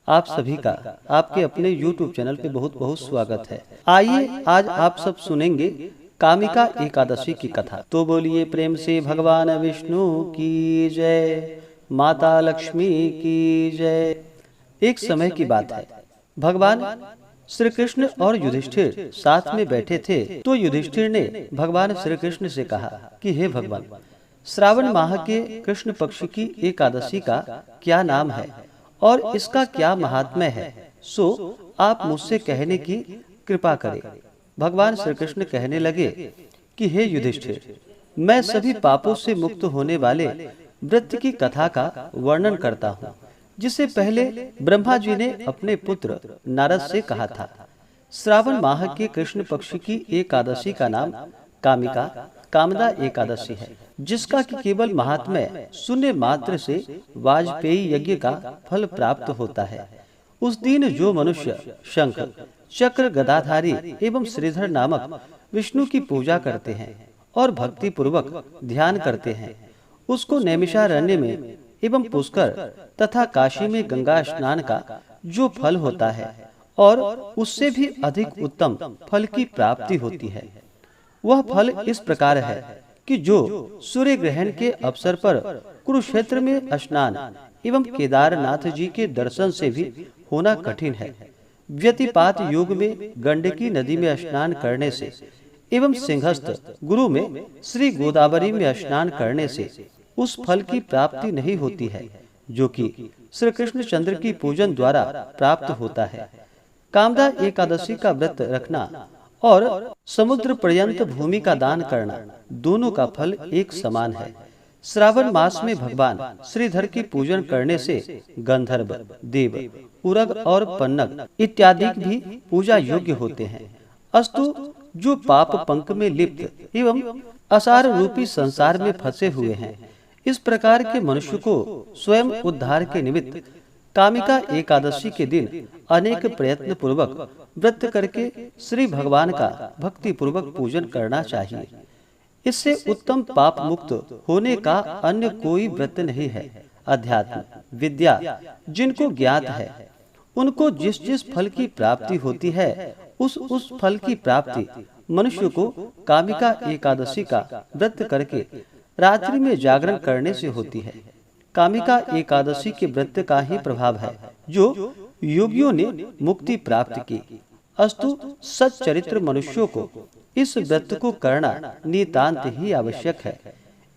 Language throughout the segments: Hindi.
आप सभी का आपके अपने YouTube चैनल पे बहुत बहुत स्वागत है। आइए आज आप सब सुनेंगे कामिका एकादशी की कथा। तो बोलिए प्रेम से भगवान विष्णु की जय, माता लक्ष्मी की जय। एक समय की बात है, भगवान श्री कृष्ण और युधिष्ठिर साथ में बैठे थे। तो युधिष्ठिर ने भगवान श्री कृष्ण से कहा कि हे भगवान, श्रावण माह के कृष्ण पक्ष की एकादशी का क्या नाम है और इसका क्या महात्म्य है, सो आप मुझसे कहने की कृपा करें। भगवान श्री कृष्ण कहने लगे कि हे युधिष्ठिर, मैं सभी पापों से मुक्त होने वाले व्रत की कथा का वर्णन करता हूँ, जिसे पहले ब्रह्मा जी ने अपने पुत्र नारद से कहा था। श्रावण माह के कृष्ण पक्ष की एकादशी का नाम कामिका कामदा एकादशी है, जिसका कि केवल महात्म्य सुनने मात्र से वाजपेयी यज्ञ का फल प्राप्त होता है। उस दिन जो मनुष्य शंख चक्र गदाधारी एवं श्रीधर नामक विष्णु की पूजा करते हैं और भक्ति पूर्वक ध्यान करते हैं, उसको नैमिषारण्य में एवं पुष्कर तथा काशी में गंगा स्नान का जो फल होता है और उससे भी अधिक उत्तम फल की प्राप्ति होती है। वह फल इस प्रकार है कि जो सूर्य ग्रहण के अवसर पर कुरुक्षेत्र में स्नान एवं केदारनाथ जी के दर्शन से भी होना कठिन है, व्यतिपात योग में गंडकी नदी में स्नान करने से एवं सिंहस्थ गुरु में श्री गोदावरी में स्नान करने से उस फल की प्राप्ति नहीं होती है, जो कि श्री कृष्ण चंद्र की पूजन द्वारा प्राप्त होता है। कामदा एकादशी का व्रत रखना और समुद्र पर्यंत भूमि का दान करना, दोनों का फल एक समान है। श्रावण मास में भगवान श्रीधर की पूजन करने से गंधर्व, देव, उरग और पन्नग इत्यादि भी पूजा योग्य होते हैं। अस्तु जो पाप पंख में लिप्त एवं असार रूपी संसार में फंसे हुए हैं, इस प्रकार के मनुष्य को स्वयं उद्धार के निमित्त कामिका एकादशी के दिन अनेक प्रयत्न पूर्वक व्रत करके श्री भगवान का भक्ति पूर्वक पूजन करना चाहिए। इससे उत्तम पाप मुक्त होने का अन्य कोई व्रत नहीं है। अध्यात्म विद्या जिनको ज्ञात है, उनको जिस जिस फल की प्राप्ति होती है, उस फल की प्राप्ति मनुष्य को कामिका एकादशी का व्रत करके रात्रि में जागरण करने से होती है। कामिका एकादशी के व्रत का ही प्रभाव है जो योगियों ने मुक्ति प्राप्त की। अस्तु सच्चरित्र मनुष्यों को इस व्रत को करना नितांत ही आवश्यक है।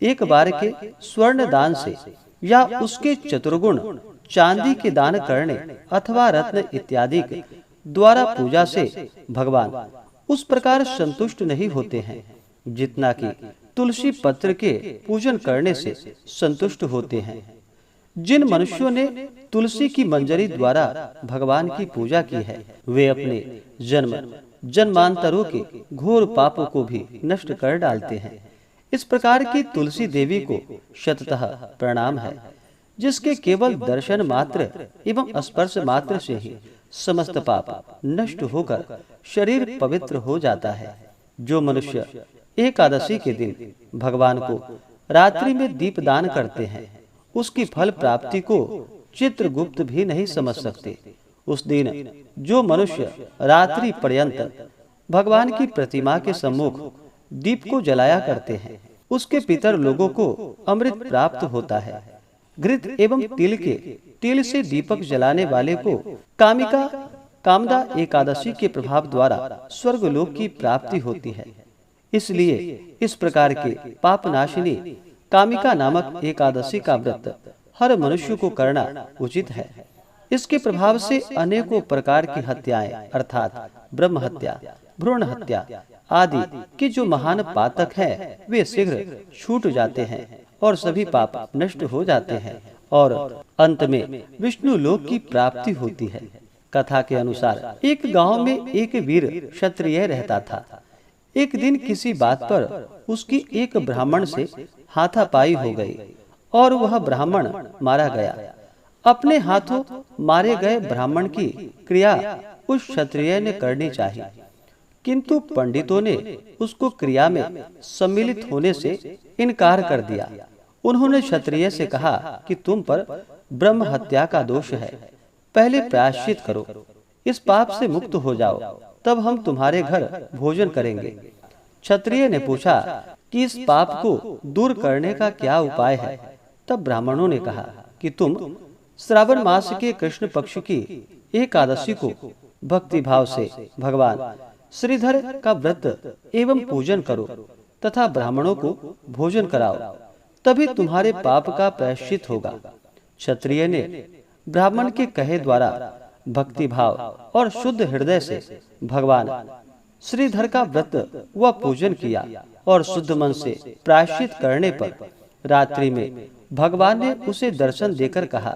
एक बार के स्वर्ण दान से या उसके चतुर्गुण चांदी के दान करने अथवा रत्न इत्यादि के द्वारा पूजा से भगवान उस प्रकार संतुष्ट नहीं होते हैं जितना कि तुलसी पत्र के पूजन करने से संतुष्ट होते हैं। जिन मनुष्यों ने तुलसी की मंजरी द्वारा भगवान की पूजा की है, वे अपने जन्म जन्मांतरों के घोर पापों को भी नष्ट कर डालते हैं। इस प्रकार की तुलसी देवी को शततः प्रणाम है, जिसके केवल दर्शन मात्र एवं स्पर्श मात्र से ही समस्त पाप नष्ट होकर शरीर पवित्र हो जाता है। जो मनुष्य एकादशी के दिन भगवान को रात्रि में दीप दान करते हैं, उसकी फल प्राप्ति को चित्रगुप्त भी नहीं समझ सकते। उस दिन जो मनुष्य रात्रि पर्यंत भगवान की प्रतिमा के सम्मुख दीप को जलाया करते हैं, उसके पितर लोगों को अमृत प्राप्त होता है। घृत एवं तिल से दीपक जलाने वाले को कामिका कामदा एकादशी के प्रभाव द्वारा स्वर्गलोक की प्राप्ति होती है। इसलिए इस प्रकार के पाप नाशिनी कामिका नामक एकादशी का व्रत हर मनुष्य को करना उचित है। इसके प्रभाव से अनेकों प्रकार की हत्याएं अर्थात ब्रह्म हत्या, भ्रूण हत्या आदि के जो महान पातक हैं, वे शीघ्र छूट जाते हैं और सभी पाप नष्ट हो जाते हैं और अंत में विष्णु लोक की प्राप्ति होती है। कथा के अनुसार एक गांव में एक वीर क्षत्रिय रहता था। एक दिन किसी बात पर उसकी एक ब्राह्मण से हाथापाई हो गई और वह ब्राह्मण मारा गया। अपने हाथों मारे गए ब्राह्मण की क्रिया उस क्षत्रिय ने करनी चाहिए, किंतु पंडितों ने उसको क्रिया में सम्मिलित होने से इनकार कर दिया। उन्होंने क्षत्रिय से कहा कि तुम पर ब्रह्म हत्या का दोष है, पहले प्रायश्चित करो, इस पाप से मुक्त हो जाओ, तब हम तुम्हारे घर भोजन करेंगे। क्षत्रिय ने पूछा कि इस पाप को दूर करने का क्या उपाय है। तब ब्राह्मणों ने कहा कि तुम श्रावण मास के कृष्ण पक्ष की एकादशी को भक्ति भाव से भगवान श्रीधर का व्रत एवं पूजन करो तथा ब्राह्मणों को भोजन कराओ, तभी तुम्हारे पाप का प्रायश्चित होगा। क्षत्रिय ने ब्राह्मण के कहे द्वारा भक्ति भाव और शुद्ध हृदय से भगवान श्रीधर का व्रत व पूजन किया और शुद्ध मन से प्रायश्चित करने पर रात्रि में भगवान ने उसे दर्शन देकर कहा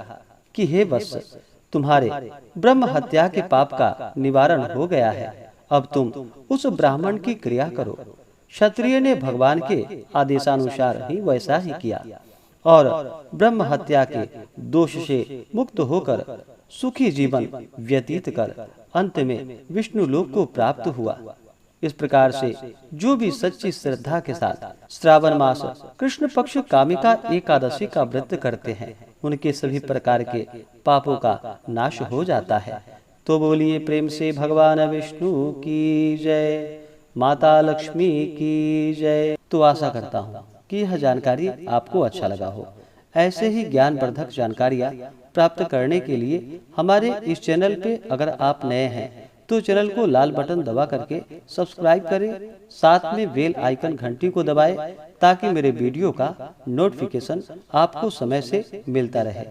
कि हे वत्स, तुम्हारे ब्रह्म हत्या के पाप का निवारण हो गया है, अब तुम उस ब्राह्मण की क्रिया करो। क्षत्रिय ने भगवान के आदेशानुसार ही वैसा ही किया और ब्रह्म हत्या के दोष से मुक्त होकर सुखी जीवन व्यतीत कर अंत में विष्णु लोक को प्राप्त हुआ। इस प्रकार से जो भी सच्ची श्रद्धा के साथ श्रावण मास कृष्ण पक्ष कामिका एकादशी का व्रत करते हैं, उनके सभी प्रकार के पापों का नाश हो जाता है। तो बोलिए प्रेम से भगवान विष्णु की जय, माता लक्ष्मी की जय। तो आशा करता हूँ कि यह जानकारी आपको अच्छा लगा हो। ऐसे ही ज्ञानवर्धक जानकारियाँ प्राप्त करने के लिए हमारे इस चैनल पे अगर आप नए हैं तो चैनल को लाल बटन दबा करके सब्सक्राइब करें, साथ में बेल आइकन घंटी को दबाएं ताकि मेरे वीडियो का नोटिफिकेशन आपको समय से मिलता रहे।